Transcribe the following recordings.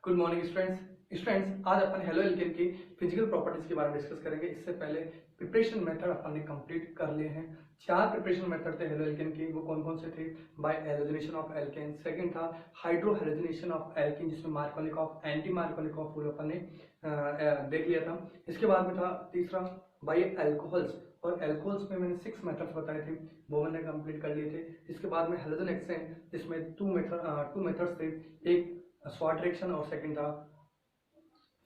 Good morning students आज अपन halo alkane की physical properties के बारे में डिस्कस करेंगे। इससे पहले प्रिपरेशन मेथड अपन ने कंप्लीट कर लिए हैं। 4 प्रिपरेशन मेथड थे हेलो एल्केन के। वो कौन कौन से थे? By halogenation of alkane, second था हाइड्रो हैलोजनेशन ऑफ एल्केन जिसमें मार्कोनिकॉफ एंटी मार्कोनिकॉफ फूल अपन ने देख लिया था। इसके बाद में था तीसरा बाय अल्कोहल्स, और अल्कोहल्स में मैंने 6 मेथड्स बताए थे, वो मैंने कंप्लीट कर लिए थे। इसके बाद में हैलोजन एक्सचेंज जिसमें 2 मेथड्स थे, एक स्वाट रिएक्शन और सेकंड था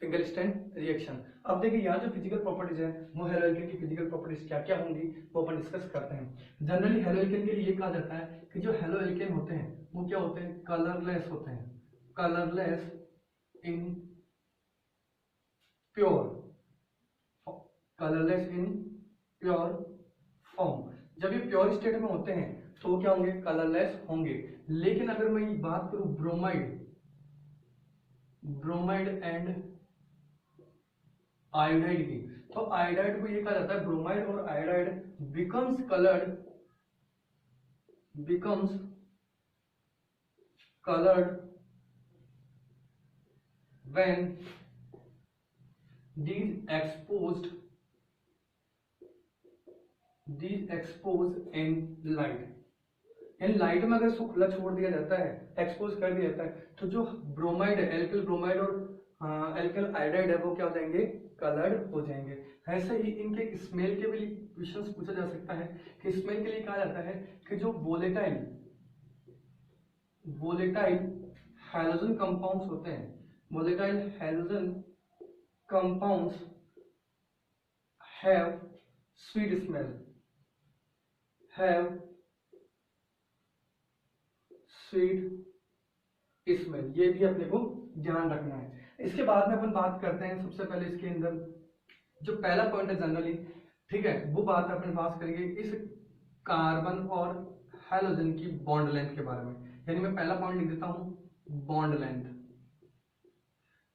सिंगल स्टैंड रिएक्शन। अब देखिए यहाँ जो फिजिकल प्रॉपर्टीज है वो हेलो एल्केन की फिजिकल प्रॉपर्टीज क्या क्या होंगी वो अपन डिस्कस करते हैं। जनरली हेलो एल्केन के लिए ये कहा जाता है कि जो हेलो एल्केन होते हैं वो क्या होते हैं? कलरलेस होते हैं, colourless in pure, colourless in pure form. जब ये प्योर स्टेट में होते हैं तो वो क्या होंगे? कलरलेस होंगे। लेकिन अगर मैं बात करूं ब्रोमाइड एंड आयोडाइड की, तो आयोडाइड को ये कहा जाता है, ब्रोमाइड और iodide becomes coloured when these exposed in light। In light में अगर इसको खुला छोड़ दिया जाता है, एक्सपोज कर दिया जाता है, तो जो ब्रोमाइड है, एल्किल ब्रोमाइड और एल्किल आयोडाइड है, वो क्या हो जाएंगे? कलर्ड हो जाएंगे। ऐसे ही इनके स्मेल के भी क्वेश्चंस पूछा जा सकता है कि स्मेल के लिए कहा जाता है कि जो वोलेटाइल हैलोजन कंपाउंड्स होते हैं, volatile halogen compounds have sweet smell, ये भी अपने को ध्यान रखना है। इसके बाद में अपन बात करते हैं, सबसे पहले इसके अंदर जो पहला पॉइंट है जनरली, ठीक है, वो बात अपन बात करेंगे इस कार्बन और हैलोजन की बॉन्ड लेंथ के बारे में। यानी मैं पहला पॉइंट लिख देता हूं बॉन्ड लेंथ।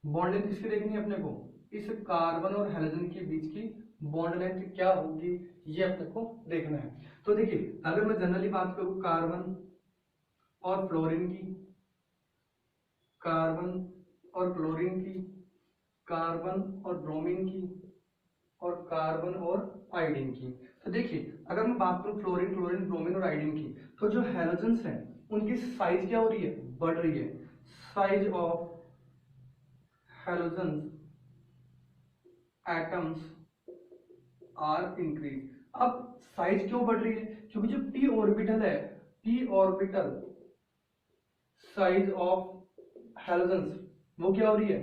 बॉन्ड लेंथ किसकी देखनी है अपने को? इस कार्बन और हैलोजन के बीच की बॉन्ड लेंथ क्या होगी ये अपने को देखना है। तो देखिए अगर मैं जनरली बात करूं कार्बन और फ्लोरीन की, कार्बन और क्लोरीन की, कार्बन और ब्रोमीन की, और कार्बन और आयोडीन की, तो देखिए अगर मैं बात करूं फ्लोरीन, ब्रोमीन और आयोडीन की, तो जो हैलोजेंस हैं उनकी साइज क्या हो रही है? बढ़ रही है। Size of halogens atoms are increase. अब साइज क्यों बढ़ रही है? क्योंकि जो p ऑर्बिटल है, p orbital size of halogens वो क्या हो रही है?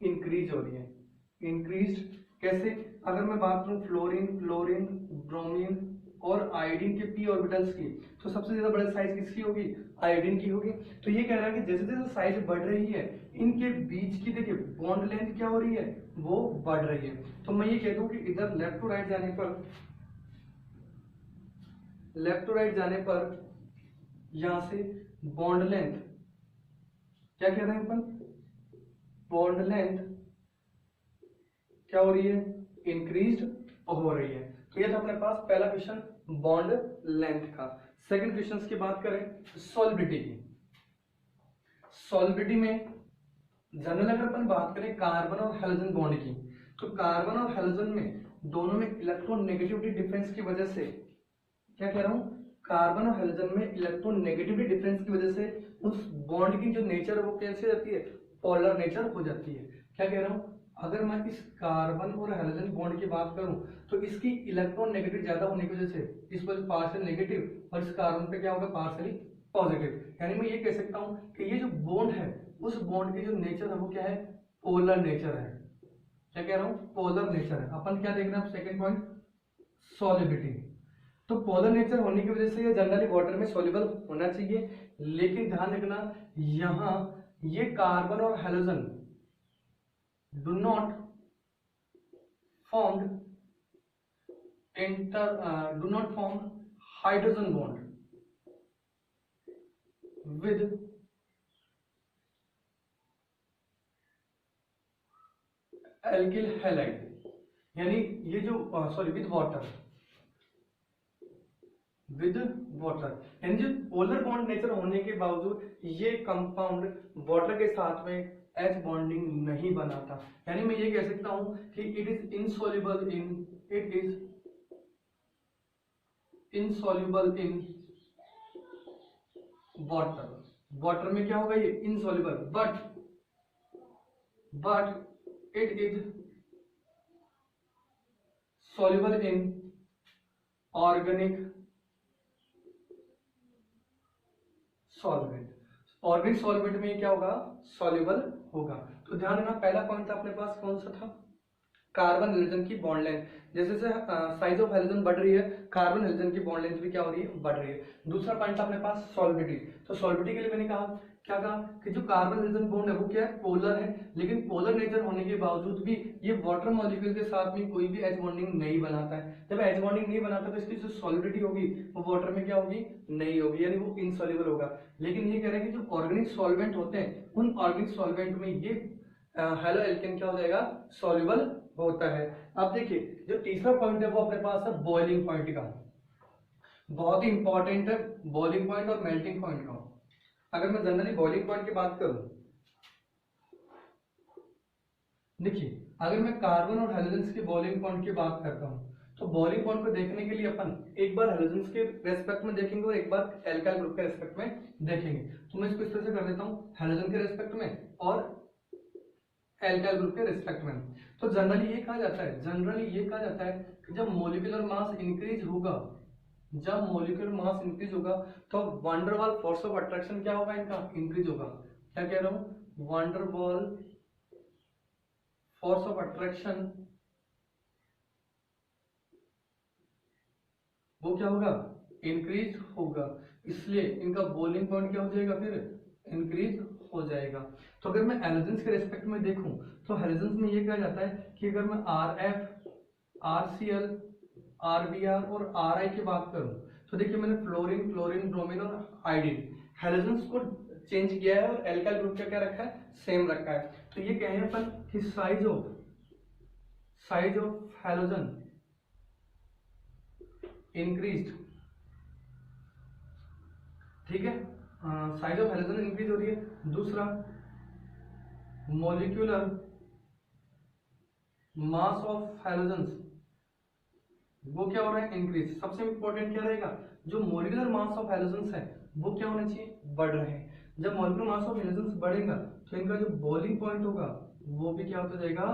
इंक्रीज हो रही है। इंक्रीज कैसे? अगर मैं बात करूं फ्लोरीन, ब्रोमीन और आयोडीन के p ऑर्बिटल्स की, तो सबसे ज्यादा बड़ा साइज किसकी होगी? आयोडीन की होगी। तो ये कह रहा है कि जैसे जैसे साइज बढ़ रही है इनके बीच की, देखिए बॉन्ड लेंथ क्या हो रही है? वो बढ़ रही है। तो मैं ये कह दूं कि इधर लेफ्ट टू राइट जाने पर यहां से बॉन्ड लेंथ क्या कह रहे हैं अपन? बॉन्ड लेंथ क्या हो रही है? इंक्रीज हो रही है। तो ये था अपने पास पहला क्वेश्चन बॉन्ड लेंथ का। सेकंड क्वेश्चन की बात करें सॉल्बिडिटी की। सॉल्बिडिटी में जनरल अगर अपन बात करें कार्बन और हैलोजन बॉन्ड की, तो कार्बन और हैलोजन में दोनों में इलेक्ट्रोनेगेटिविटी डिफरेंस की वजह से, क्या कह रहा हूं, कार्बन और हैलोजन में इलेक्ट्रोनेगेटिविटी डिफरेंस की वजह से उस बॉन्ड की जो नेचर है वो कैसे रहती है? पोलर नेचर हो जाती है। क्या कह रहा हूं, अगर मैं इस कार्बन और हैलोजन बॉन्ड की बात करूं तो इसकी इलेक्ट्रॉन नेगेटिव ज्यादा होने की वजह से इस पर पार्शियल नेगेटिव और इस कार्बन पे क्या होगा? Partially positive. यानी मैं ये कह सकता हूं कि ये जो बॉन्ड है उस बॉन्ड की जो नेचर है वो क्या है? पोलर नेचर है। क्या कह रहा हूं? पोलर नेचर है। अपन क्या देखना है? Second point solubility. तो पोलर नेचर होने की वजह से ये जनरली वाटर में सॉल्युबल होना चाहिए, लेकिन ध्यान रखना यहां ये कार्बन और halogen do not form hydrogen bond with alkyl halide। यानी ये जो विद वाटर, यानी जो पोलर बॉन्ड नेचर होने के बावजूद ये कंपाउंड वाटर के साथ में एच बॉन्डिंग नहीं बनाता। यानी मैं ये कह सकता हूं कि it is insoluble in water. Water में क्या होगा, ये insoluble, but it is soluble in organic solvent. Organic solvent में क्या होगा, सॉल्युबल होगा। तो ध्यान रखना, पहला पॉइंट था अपने पास कौन सा था, कार्बन हाइड्रोजन की बॉन्ड लेंथ। जैसे जैसे साइज ऑफ हाइड्रोजन बढ़ रही है, कार्बन हाइड्रोजन की बॉन्ड लेंथ भी क्या हो रही है, बढ़ रही है। दूसरा पॉइंट था अपने पास सॉल्विडिटी। तो सॉल्विडिटी के लिए मैंने कहा, क्या कहा कि जो कार्बन हाइड्रोजन बॉन्ड है वो क्या है, पोलर है, लेकिन पोलर नेचर होने के बावजूद भी ये वाटर मॉलिक्यूल के साथ में कोई भी एच बॉन्डिंग नहीं बनाता है। जब एच बॉन्डिंग नहीं बनाता तो इसकी जो सॉलिडिटी होगी वो वाटर में क्या होगी, नहीं होगी, यानी वो इनसॉल्युबल होगा। लेकिन ये कह रहे हैं कि जो ऑर्गेनिक सॉल्वेंट होते हैं उन ऑर्गेनिक सॉल्वेंट में ये हेलो एल्केन क्या हो जाएगा, सॉल्युबल होता है। अब देखिए जो तीसरा पॉइंट है वो अपने पास है बॉइलिंग पॉइंट का। बहुत ही इंपॉर्टेंट है बॉइलिंग पॉइंट और मेल्टिंग पॉइंट का। अगर मैं जनरली बॉइलिंग पॉइंट की बात करूं, देखिए अगर मैं कार्बन और हेलोजेंस के बॉइलिंग पॉइंट की बात करता हूं तो बॉइलिंग पॉइंट को देखने के लिए अपन एक बार हेलोजेंस के रेस्पेक्ट में देखेंगे और एक बार एल्काइल ग्रुप के रेस्पेक्ट में देखेंगे। तो मैं इसको इस तरह से कर देता हूं, हेलोजन के रेस्पेक्ट में और एल्काइल ग्रुप के रिस्पेक्ट में। तो जनरली ये कहा जाता है कि जब मोलिकुलर मास इंक्रीज होगा, तो वंडरवॉल फोर्स ऑफ अट्रैक्शन क्या होगा, इनका इंक्रीज होगा। क्या कह रहा हूं, वंडरवॉल फोर्स ऑफ अट्रैक्शन वो क्या होगा, इंक्रीज होगा। इसलिए इनका बॉइलिंग पॉइंट क्या हो जाएगा, फिर इंक्रीज हो जाएगा। तो अगर मैं हेलोजेंस के रेस्पेक्ट में देखूं तो हेलोजेंस में ये कहा जाता है कि अगर मैं RF, RCl, RBr और RI की बात करूं तो देखिए मैंने फ्लोरीन, ब्रोमीन और आयोडीन हेलोजेंस को चेंज किया है और एल्काइल ग्रुप का क्या रखा है, सेम रखा है। तो ये कहें अपन कि साइज ऑफ हेलोजन इंक्रीज्ड, ठीक है, साइज ऑफ हेलोजन इंक्रीज हो रही है। दूसरा मॉलिक्यूलर मास ऑफ हेलोजेंस वो क्या हो रहा है, इंक्रीज। सबसे इंपॉर्टेंट क्या रहेगा, जो मॉलिक्यूलर मास ऑफ हेलोजेंस है वो क्या होना चाहिए, बढ़ रहे हैं। जब मॉलिक्यूलर मास ऑफ हेलोजेंस बढ़ेगा तो इनका जो बॉइलिंग पॉइंट होगा वो भी क्या होता जाएगा,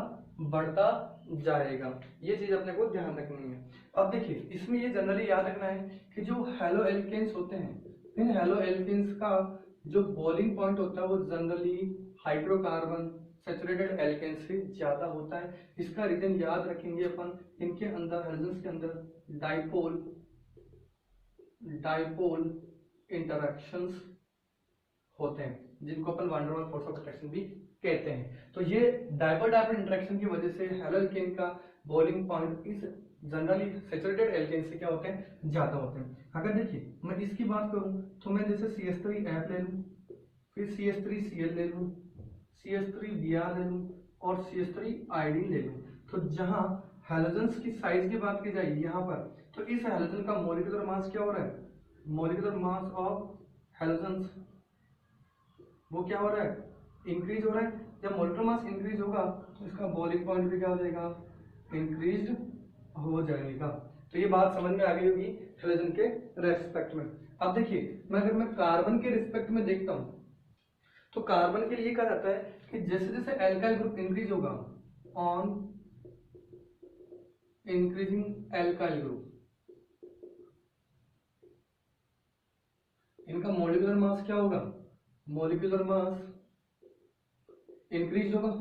बढ़ता जाएगा। ये चीज अपने को ध्यान रखनी है। अब देखिए इसमें ये जनरली याद रखना है कि जो हेलो एल्केन्स होते हैं, इन हेलो एल्केन्स का जो बॉइलिंग पॉइंट होता है वो जनरली हाइड्रोकार्बन सैचुरेटेड एल्केन से ज्यादा होता है। इसका रीजन याद रखेंगे अपन, इनके अंदर हेलोजेंस के अंदर डाइपोल इंटरैक्शंस होते हैं जिनको अपन van der Waals forces of attraction भी कहते हैं। तो ये डाइपोल इंटरैक्शन की वजह से हेलो एल्केन का बॉइलिंग पॉइंट इस जनरली सैचुरेटेड एल्केन से क्या होते हैं, ज्यादा होते हैं। अगर देखिए मैं इसकी बात करूं तो मैं जैसे CH3F ले लूं, फिर CH3Cl ले लूं, CH3Br ले लूं और CH3 आयोडीन ले लूं। तो जहां हेलोजेंस की साइज की बात की जाए यहाँ पर, तो इस हेलोजन का मॉलिक्यूलर मास क्या हो रहा है, मॉलिक्यूलर मास ऑफ हेलोजेंस वो क्या हो रहा है, इंक्रीज हो रहा है। जब मॉलिक्यूलर मास इंक्रीज होगा तो इसका बॉइलिंग पॉइंट भी क्या हो जाएगा, इंक्रीज हो जाएगा। तो ये बात समझ में आ गई होगी हेलोजन के रेस्पेक्ट में। अब देखिए अगर मैं कार्बन के रिस्पेक्ट में देखता हूं तो कार्बन के लिए कहा जाता है कि जैसे जैसे एल्काइल ग्रुप इंक्रीज होगा, ऑन इंक्रीजिंग एल्काइल ग्रुप, इनका मॉलिक्यूलर मास क्या होगा, मॉलिक्यूलर मास इंक्रीज होगा।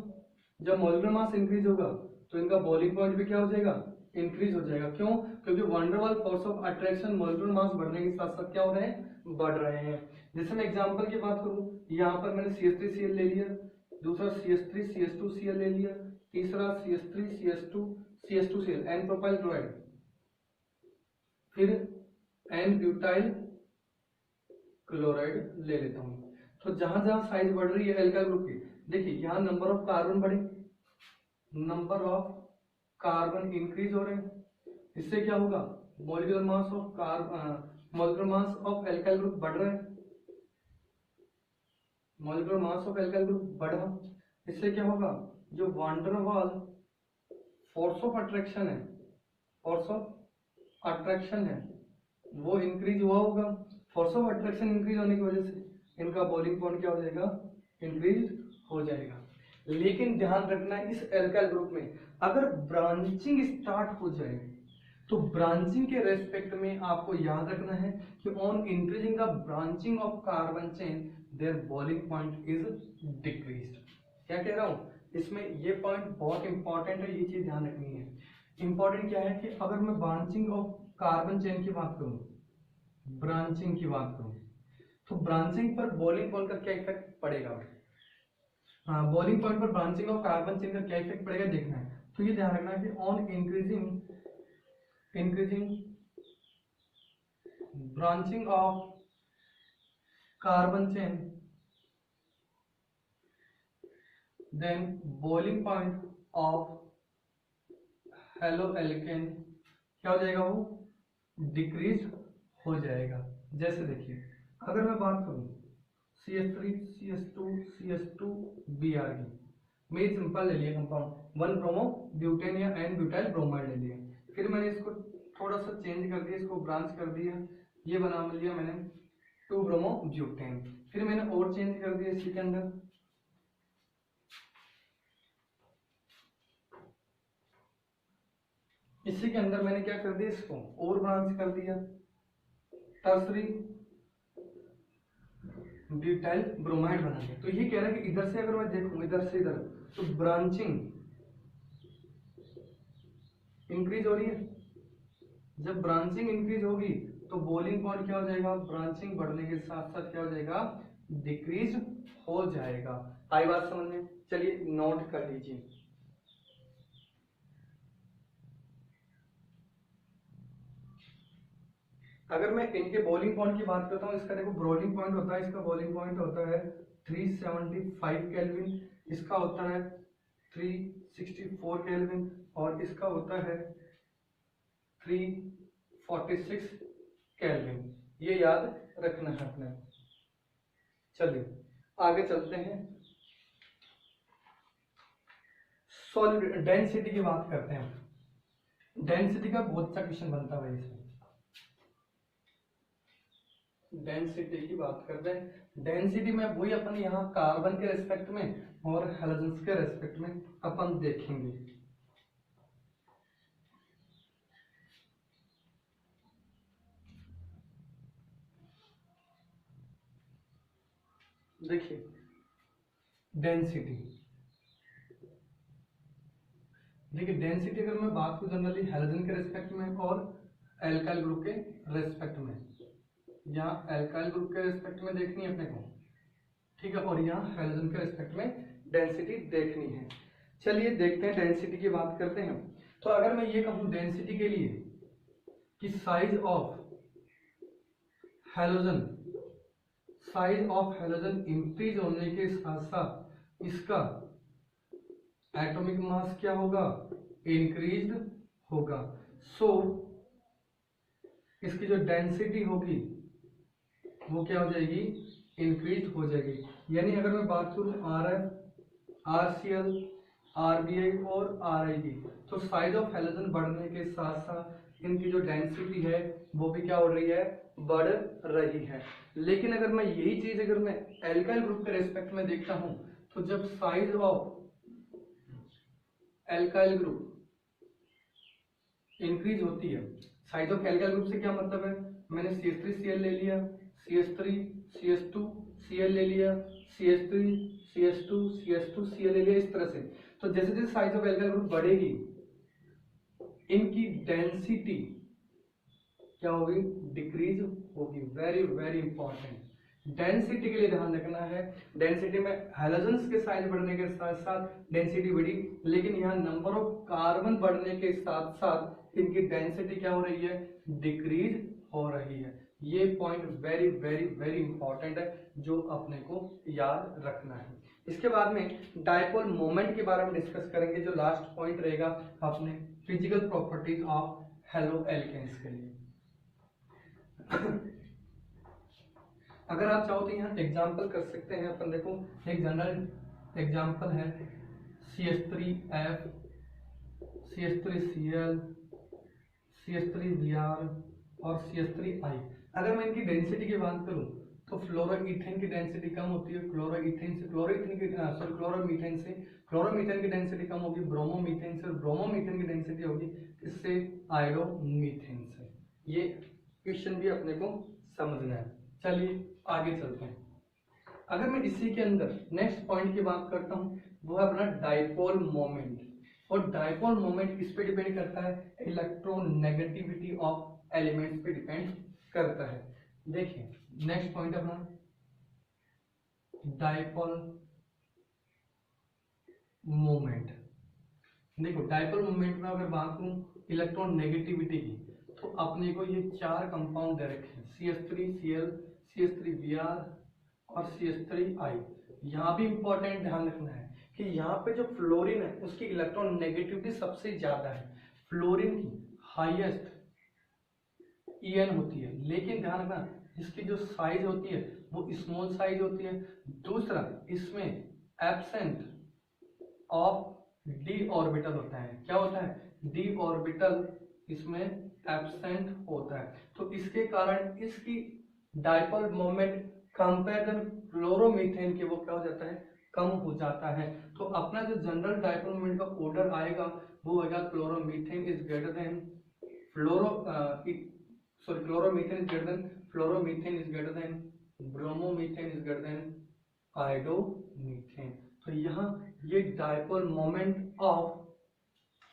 जब मॉलिक्यूलर मास इंक्रीज होगा तो इनका बॉइलिंग पॉइंट भी क्या हो जाएगा, इंक्रीज हो जाएगा। क्यों, क्योंकि वंडर वाल force of attraction molecular mass बढ़ने के साथ साथ क्या हो रहे हैं, बढ़ रहे हैं। जैसे मैं एग्जांपल की बात करूं, यहाँ पर मैंने CH3Cl ले लिया, दूसरा CH3CH2Cl ले लिया, तीसरा CH3CH2CH2Cl एन प्रोपाइल क्लोराइड, फिर एन ब्यूटाइल क्लोराइड ले लेता हूं। तो जहां जहां साइज बढ़ रही है एल्काइल ग्रुप की, देखिए यहाँ नंबर ऑफ कार्बन बढ़े, नंबर ऑफ कार्बन इंक्रीज हो रहे हैं, इससे क्या होगा, molecular mass of molecular mass of alkyl group बढ़ रहा है, molecular mass of alkyl group बढ़ा। इससे क्या होगा, जो वांडरवाल फोर्स ऑफ अट्रैक्शन है, फोर्स ऑफ अट्रैक्शन है वो इंक्रीज हुआ होगा। फोर्स ऑफ अट्रैक्शन इंक्रीज होने की वजह से इनका बॉइलिंग पॉइंट क्या हो जाएगा, इंक्रीज हो जाएगा। लेकिन ध्यान रखना है इस एल्काइल ग्रुप में अगर ब्रांचिंग स्टार्ट हो जाए तो ब्रांचिंग के रेस्पेक्ट में आपको याद रखना है कि on increasing the branching of carbon chain there boiling point is decreased. क्या कह रहा हूं, इसमें ये पॉइंट बहुत इंपॉर्टेंट है, ये चीज ध्यान रखनी है। इंपॉर्टेंट क्या है कि अगर मैं ब्रांचिंग ऑफ कार्बन चेन की बात करूं, ब्रांचिंग की बात करूं, तो ब्रांचिंग पर बॉइलिंग पॉइंट का क्या इफेक्ट पड़ेगा, हाँ बॉइलिंग पॉइंट पर ब्रांचिंग ऑफ कार्बन चेन का क्या इफेक्ट पड़ेगा देखना है। तो ये ध्यान रखना है कि on increasing branching of carbon chain then boiling point of haloalkane क्या हो जाएगा, वो डिक्रीज हो जाएगा। जैसे देखिए अगर मैं बात करूं CH3 CH2 CH2 Br की, मेरी सिंपल ले लिया कंपाउंड 1 ब्रोमो ब्यूटेन या एन ब्यूटाइल ब्रोमाइड ले लिया, फिर मैंने इसको थोड़ा सा चेंज कर दिया, इसको ब्रांच कर दिया, ये बना लिया मैंने 2 ब्रोमो ब्यूटेन, फिर मैंने और चेंज कर दिया इसी के अंदर, इसी के अंदर मैंने क्या कर दिया, इसको और ब्रांच कर दिया टर्सरी ब्यूटाइल ब्रोमाइड बना दिया। तो ये कह रहा है कि इधर से अगर मैं देखूं इधर से इधर तो ब्रांचिंग इंक्रीज हो रही है। जब ब्रांचिंग इंक्रीज होगी तो बॉइलिंग पॉइंट क्या हो जाएगा, ब्रांचिंग बढ़ने के साथ साथ क्या हो जाएगा, डिक्रीज हो जाएगा। आई बात समझ में, चलिए नोट कर लीजिए। अगर मैं इनके बॉइलिंग पॉइंट की बात करता हूँ, इसका देखो बॉइलिंग पॉइंट होता है, इसका बॉइलिंग पॉइंट होता है 375 केल्विन, इसका होता है 364 केल्विन और इसका होता है 346 केल्विन। ये याद रखना है अपने। चलिए आगे चलते हैं, सॉलिड डेंसिटी की बात करते हैं। डेंसिटी का बहुत अच्छा क्वेश्चन बनता है इसमें, डेंसिटी की बात करते हैं। डेंसिटी में वही अपन यहाँ कार्बन के रेस्पेक्ट में और हेलोजेंस के रेस्पेक्ट में अपन देखेंगे। देखिए डेंसिटी, देखिए डेंसिटी अगर मैं बात करूं जनरली हेलोजन के रेस्पेक्ट में और एल्काइल ग्रुप के रेस्पेक्ट में, यहाँ एल्काइल ग्रुप के रेस्पेक्ट में देखनी है अपने को, ठीक है, और यहाँ हेलोजन के रेस्पेक्ट में डेंसिटी देखनी है। चलिए देखते हैं, डेंसिटी की बात करते हैं। तो अगर मैं ये कहूं डेंसिटी के लिए कि साइज ऑफ हेलोजन इंक्रीज होने के साथ साथ इसका एटॉमिक मास क्या होगा, इंक्रीज होगा। सो इसकी जो डेंसिटी होगी वो क्या हो जाएगी, इंक्रीज हो जाएगी। यानी अगर मैं बात करूं RF, RCl, RBI और RI की, तो साइज ऑफ हेलोजन बढ़ने के साथ साथ इनकी जो डेंसिटी है वो भी क्या हो रही है, बढ़ रही है। लेकिन अगर मैं यही चीज अगर मैं एल्काइल ग्रुप के रेस्पेक्ट में देखता हूं, तो जब size of alkyl group increase होती है, साइज ऑफ एल्काइल ग्रुप से क्या मतलब है, मैंने CH3Cl ले लिया, CH3 CH2 Cl ले लिया, CH3 CH2 CH2 Cl ले लिया, इस तरह से। तो जैसे जैसे साइज ऑफ एल्काइल ग्रुप बढ़ेगी इनकी डेंसिटी क्या होगी, डिक्रीज होगी। वेरी वेरी इंपॉर्टेंट, डेंसिटी के लिए ध्यान रखना है। डेंसिटी में हेलोजेंस के साइज बढ़ने के साथ साथ डेंसिटी बढ़ी, लेकिन यहाँ नंबर ऑफ कार्बन बढ़ने के साथ साथ इनकी डेंसिटी क्या हो रही है, डिक्रीज हो रही है। ये point very very very important है जो अपने को याद रखना है। इसके बाद में डायपोल मोमेंट के बारे में डिस्कस करेंगे, जो लास्ट पॉइंट रहेगा अपने फिजिकल प्रॉपर्टीज ऑफ हेलोएल्केन्स के लिए। अगर आप चाहो तो यहाँ एग्जाम्पल कर सकते हैं अपन। देखो एक जनरल एग्जाम्पल है CH3F, CH3Cl, CH3Br और CH3I। अगर मैं इनकी डेंसिटी की बात करूं तो फ्लोरोईथेन की डेंसिटी कम होती है क्लोरोईथेन से, क्लोरोमीथेन से, क्लोरोमीथेन की डेंसिटी कम होगी ब्रोमोमीथेन से, और ब्रोमोमीथेन की डेंसिटी होगी इससे आयोडोमीथेन से। ये क्वेश्चन भी अपने को समझना है। चलिए आगे चलते हैं। अगर मैं इसी के अंदर नेक्स्ट पॉइंट की बात करता हूं, वो है अपना डाइपोल मोमेंट। और डाइपोल मोमेंट किस पे डिपेंड करता है? इलेक्ट्रोनेगेटिविटी ऑफ एलिमेंट्स पे डिपेंड करता है। देखिए नेक्स्ट पॉइंट अपना डाइपोल मोमेंट। देखो डाइपोल मोमेंट में अगर बात करूं इलेक्ट्रॉन नेगेटिविटी की, तो अपने को ये चार कंपाउंड दे रखे हैं CH3Cl, CH3Br और CH3I। यहाँ भी इंपॉर्टेंट ध्यान रखना है कि यहाँ पे जो फ्लोरीन है उसकी इलेक्ट्रॉन नेगेटिविटी सबसे ज्यादा है, फ्लोरीन की हाईएस्ट En होती है, लेकिन ध्यान रखना इसकी जो साइज होती है वो स्मॉल साइज होती है। दूसरा इसमें एब्सेंट ऑफ डी ऑर्बिटल होता है। क्या होता है? डी ऑर्बिटल इसमें एब्सेंट होता है, तो इसके कारण इसकी डाइपोल मोमेंट कंपेरिजन क्लोरोमीथेन के वो क्या हो जाता है? कम हो जाता है। तो अपना जो जनरल डाइपोल मोमेंट का ऑर्डर आएगा वो होगा chloromethane is greater than chloromethane is greater than fluoromethane is greater than bromomethane is greater than iodomethane. तो यहाँ ये dipole moment of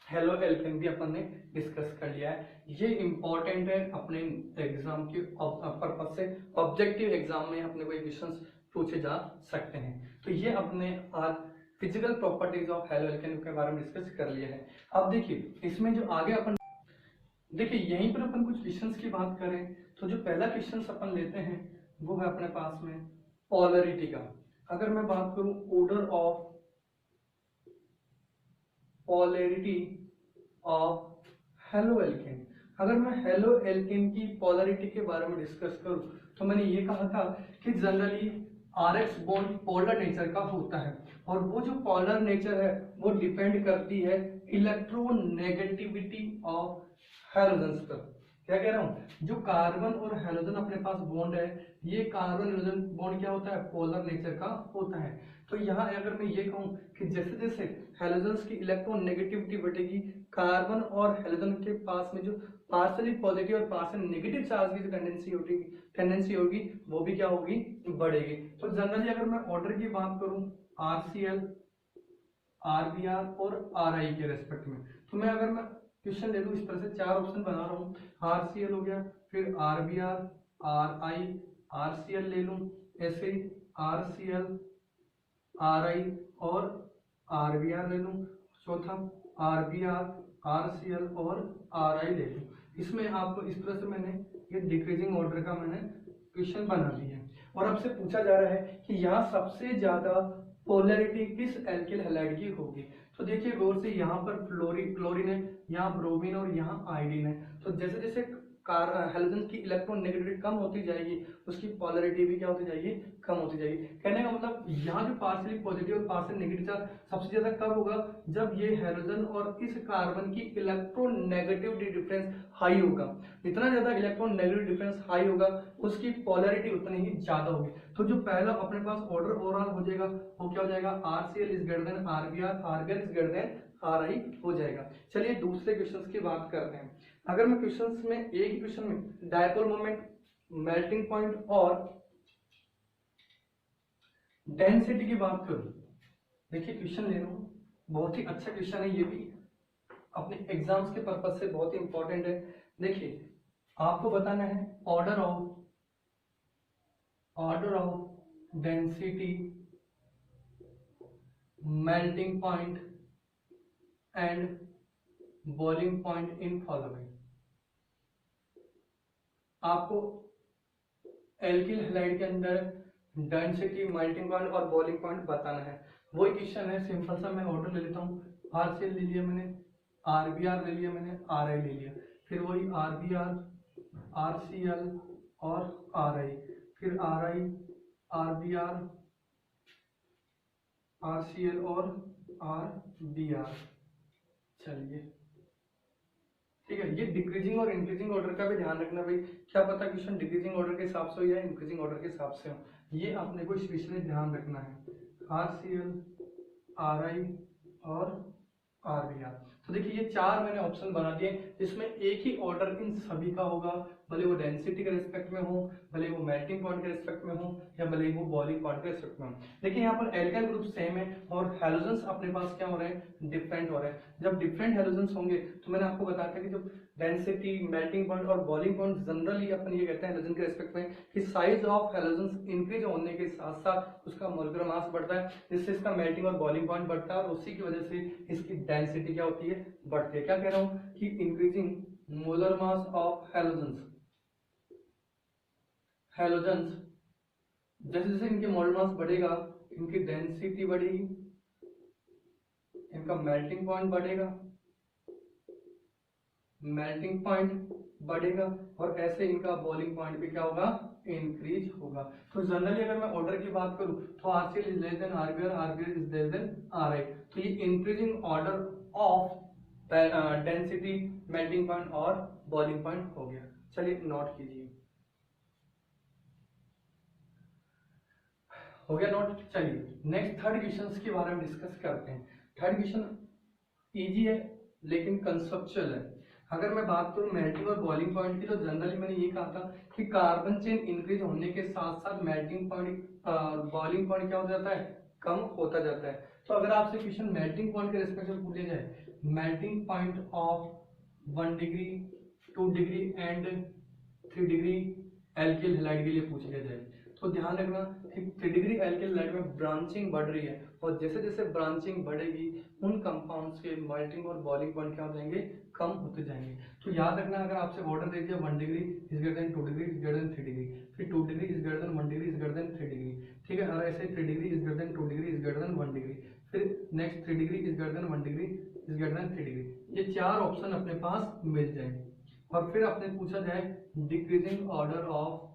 haloalkane भी अपन ने डिस्कस कर लिया है। ये इंपॉर्टेंट है अपने एग्जाम के पर्पज से, ऑब्जेक्टिव एग्जाम में अपने को ये क्वेश्चंस पूछे जा सकते हैं। तो ये अपने आज physical properties of haloalkane के बारे में डिस्कस कर लिया है। अब देखिए इसमें जो आगे अपन देखिए यहीं पर अपन कुछ क्वेश्चंस की बात करें तो जो पहला क्वेश्चन अपन लेते हैं वो है अपने पास में पोलरिटी का। अगर मैं बात करूं order of polarity of halo alkane, अगर मैं हेलो एल्केन की पोलैरिटी के बारे में डिस्कस करूं तो मैंने ये कहा था कि generally RX bond polar nature का होता है, और वो जो पोलर नेचर है वो डिपेंड करती है इलेक्ट्रोनेगेटिविटी ऑफ हैलोजन्स पर। क्या कह रहा हूं? जो कार्बन और हैलोजन अपने पास बॉन्ड है, ये कार्बन हैलोजन बॉन्ड क्या होता है? पोलर नेचर का होता है। तो यहाँ अगर मैं ये कहूं कि जैसे जैसे हैलोजन्स की इलेक्ट्रॉन नेगेटिविटी बढ़ेगी, कार्बन और हैलोजन के पास में जो पार्शियली पॉजिटिव और पार्शियल नेगेटिव चार्ज की जो टेंडेंसी होगी वो भी क्या होगी? बढ़ेगी। तो जनरली अगर मैं ऑर्डर की बात करूं RCl, RBr और RI के रेस्पेक्ट में, तो मैं अगर मैं क्वेश्चन ले लूं इस तरह से, चार ऑप्शन बना रहा हूं, RCl हो गया, फिर RBr, RI, RCl ले लूं, ऐसे RCl, RI और RBr ले लूं, चौथा RBr, RCl और RI ले लूं। इसमें आपको इस तरह से मैंने ये डिक्रीजिंग ऑर्डर का मैंने क्वेश्चन बना दिया है। और आपसे पूछा जा रहा है कि यहाँ सबसे ज्यादा पोलैरिटी किस एल्किल हैलाइड की होगी। तो देखिए गौर से, यहाँ पर क्लोरीन है, यहाँ ब्रोमीन और यहाँ आयोडीन है। तो जैसे जैसे हैलोजन की इलेक्ट्रॉन नेगेटिविटी कम होती जाएगी उसकी पोलैरिटी भी क्या होती जाएगी? कम होती जाएगी। कहने का मतलब यहाँ जो पार्शियली पॉजिटिव और पार्शियल नेगेटिव चार्ज सबसे ज्यादा कब होगा? जब ये हैलोजन और इस कार्बन की इलेक्ट्रॉन नेगेटिविटी डिफरेंस हाई होगा। जितना ज्यादा इलेक्ट्रॉन नेगेटिव डिफरेंस हाई होगा उसकी पोलैरिटी उतनी ही ज्यादा होगी। तो जो पहला अपने पास ऑर्डर ओवरऑल हो जाएगा वो क्या हो जाएगा? RCl is greater then RBr, RBr is greater then RI हो जाएगा। चलिए दूसरे क्वेश्चंस की बात करते हैं। अगर मैं क्वेश्चंस में एक ही क्वेश्चन में डाइपोल मोमेंट, मेल्टिंग पॉइंट और डेंसिटी की बात करूं, देखिए क्वेश्चन ले रहा हूं, बहुत ही अच्छा क्वेश्चन है, ये भी अपने एग्जाम्स के पर्पज से बहुत ही इंपॉर्टेंट है। देखिए आपको बताना है order of density, melting point and boiling point in following. आपको एल्किल हैलाइड के अंदर डेंसिटी, मेल्टिंग पॉइंट और बॉइलिंग पॉइंट बताना है। वही क्वेश्चन है, सिंपल सा मैं ऑर्डर ले लेता हूँ। RCl ले लिया मैंने, RBr ले लिया मैंने, RI ले लिया, फिर वही RBr, RCl और RI, फिर RI, RBr, RCl और RBr। चलिए ठीक है, ये डिक्रीजिंग और इंक्रीजिंग ऑर्डर का भी ध्यान रखना भाई, क्या पता क्वेश्चन डिक्रीजिंग ऑर्डर के हिसाब से हो या इंक्रीजिंग ऑर्डर के हिसाब से हो, ये अपने को स्पेशली ध्यान रखना है। RCl, RI और RBr। तो देखिए ये चार मैंने ऑप्शन बना दिए, जिसमें एक ही ऑर्डर इन सभी का होगा, भले वो डेंसिटी के रिस्पेक्ट में हो, भले वो मेल्टिंग पॉइंट के रिस्पेक्ट में हो, या भले वो बॉइलिंग पॉइंट के रिस्पेक्ट में हो। देखिए यहाँ पर एल्काइल ग्रुप सेम है और हैलोजेंस अपने पास क्या हो रहे हैं, डिफरेंट हो रहे हैं। जब डिफरेंट हैलोजेंस होंगे तो मैंने आपको बताया था कि जब डेंसिटी, मेल्टिंग पॉइंट और बॉइलिंग पॉइंट जनरली अपन ये कहते हैं हैलोजन के रिस्पेक्ट में कि साइज ऑफ हैलोजेंस इंक्रीज होने के साथ साथ उसका मोलिकुलर मास बढ़ता है, जिससे इसका मेल्टिंग और बॉइलिंग पॉइंट बढ़ता है और उसी की वजह से इसकी डेंसिटी क्या होती है, बढ़ती है। क्या कह रहा हूँ कि increasing molar mass of halogens, जैसे जैसे इनके मोलर मास बढ़ेगा इनकी डेंसिटी बढ़ेगी, इनका मेल्टिंग पॉइंट बढ़ेगा, मेल्टिंग पॉइंट बढ़ेगा और ऐसे इनका बॉइलिंग पॉइंट भी क्या होगा, इंक्रीज होगा। तो जनरली अगर मैं ऑर्डर की बात करूं तो RCl is less than RBr, RBr is less than RI। तो ये increasing order of density, melting point और बॉइलिंग पॉइंट हो गया। चलिए नोट कीजिए, हो गया नोट। चलिए नेक्स्ट थर्ड क्वेश्चन के बारे में डिस्कस करते हैं। थर्ड क्वेश्चन इजी है लेकिन कंसेप्चुअल है। अगर मैं बात करूं मेल्टिंग और बॉइलिंग पॉइंट की, तो जनरली मैंने ये कहा था कि कार्बन चेन इंक्रीज होने के साथ साथ मेल्टिंग पॉइंट, बॉइलिंग पॉइंट क्या हो जाता है, कम होता जाता है। तो अगर आपसे क्वेश्चन मेल्टिंग पॉइंट के रिस्पेक्ट में पूछ लिया जाए, melting point of 1 degree, 2 degree and 3 degree alkyl halide के लिए पूछ लिया जाए, तो ध्यान रखना कि 3 डिग्री एल्किल हैलाइड में ब्रांचिंग बढ़ रही है और जैसे जैसे ब्रांचिंग बढ़ेगी उन कंपाउंड्स के मेल्टिंग और बॉइलिंग पॉइंट क्या हो जाएंगे, कम होते जाएंगे। तो याद रखना अगर आपसे ऑर्डर दे दिया 1 degree is greater than 2 degree is greater than 3 degree, फिर 2 degree is greater than 1 degree is greater than 3 degree, ठीक है, और ऐसे 3 degree is greater than 2 degree is greater than 1 degree, फिर next 3 degree is greater than 1 degree is greater than 3 degree, ये चार option अपने पास मिल जाए और फिर अपने पूछा जाए decreasing order of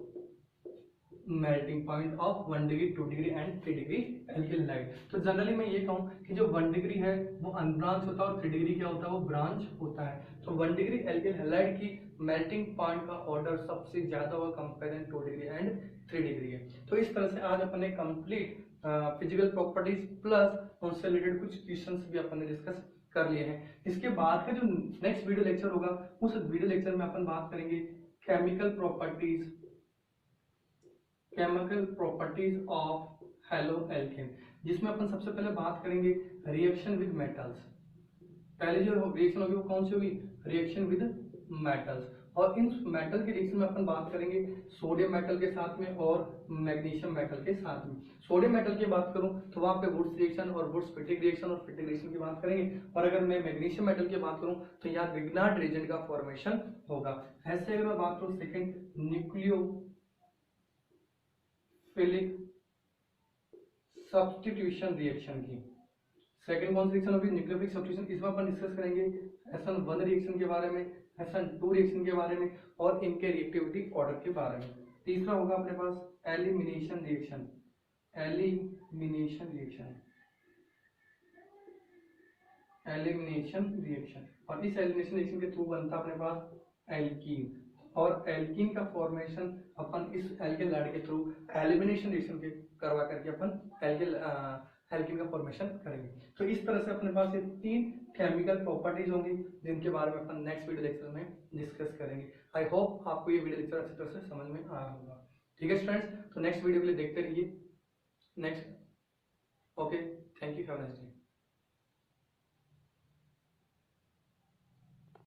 melting point of 1 degree, 2 degree and 3 degree alkyl halide. तो जनरली मैं ये कहूँ कि जो 1 डिग्री है वो अनब्रांच होता है और 3 डिग्री क्या होता है, वो ब्रांच होता है। तो 1 डिग्री एल्किल हैलाइड की मेल्टिंग पॉइंट का ऑर्डर सबसे ज्यादा होगा कंपेयर 2 डिग्री एंड 3 डिग्री है। तो इस तरह से आज अपने कंप्लीट फिजिकल प्रॉपर्टीज प्लस उनसे रिलेटेड कुछ क्वेश्चंस भी अपन ने डिस्कस कर लिए हैं। इसके बाद का जो नेक्स्ट वीडियो लेक्चर होगा उस वीडियो लेक्चर में अपन बात करेंगे chemical properties of halo alkane, जिसमें अपन सबसे पहले बात करेंगे रिएक्शन विद मेटल्स। पहले जो रिएक्शन होगी वो कौन सी होगी, रिएक्शन विद मेटल्स, और इन मेटल के रिएक्शन में अपन बात करेंगे सोडियम मेटल के साथ में और मैग्नीशियम मेटल के साथ में। सोडियम मेटल की बात करूं तो वहां पे वुड्स रिएक्शन और वुड्स फिटिक रिएक्शन और फिटिक रिएक्शन की बात करेंगे, और अगर मैं मैग्नीशियम मेटल की बात करूं तो यहाँ विग्नार्ड रिएजेंट का फॉर्मेशन होगा। ऐसे अगर मैं बात करूं सेकेंड न्यूक्लियोफिलिक सब्स्टिट्यूशन रिएक्शन की, सेकंड कौन सी रिएक्शन होगी, न्यूक्लियोफिलिक सब्स्टिट्यूशन। इसमें अपन डिस्कस करेंगे SN1 रिएक्शन के बारे में, SN2 रिएक्शन के बारे में और इनके रिएक्टिविटी ऑर्डर के बारे में। तीसरा होगा अपने पास एलिमिनेशन रिएक्शन, और इस एलिमिनेशन रिएक्शन के थ्रू बनता अपने पास एल्कीन, और एल्कीन का फॉर्मेशन अपन इस एल्किल हैलाइड के थ्रू एलिमिनेशन रिएक्शन के करवा करके अपन एल्कीन का फॉर्मेशन करेंगे। तो इस तरह से अपने पास ये 3 केमिकल प्रॉपर्टीज होंगी जिनके बारे में अपन नेक्स्ट वीडियो लेक्चर में डिस्कस करेंगे। आई होप आपको ये वीडियो लेक्चर अच्छी तरह से समझ में आया होगा। ठीक है स्टूडेंट्स, तो नेक्स्ट वीडियो के लिए देखते रहिए next. Okay, thank you, have a nice day.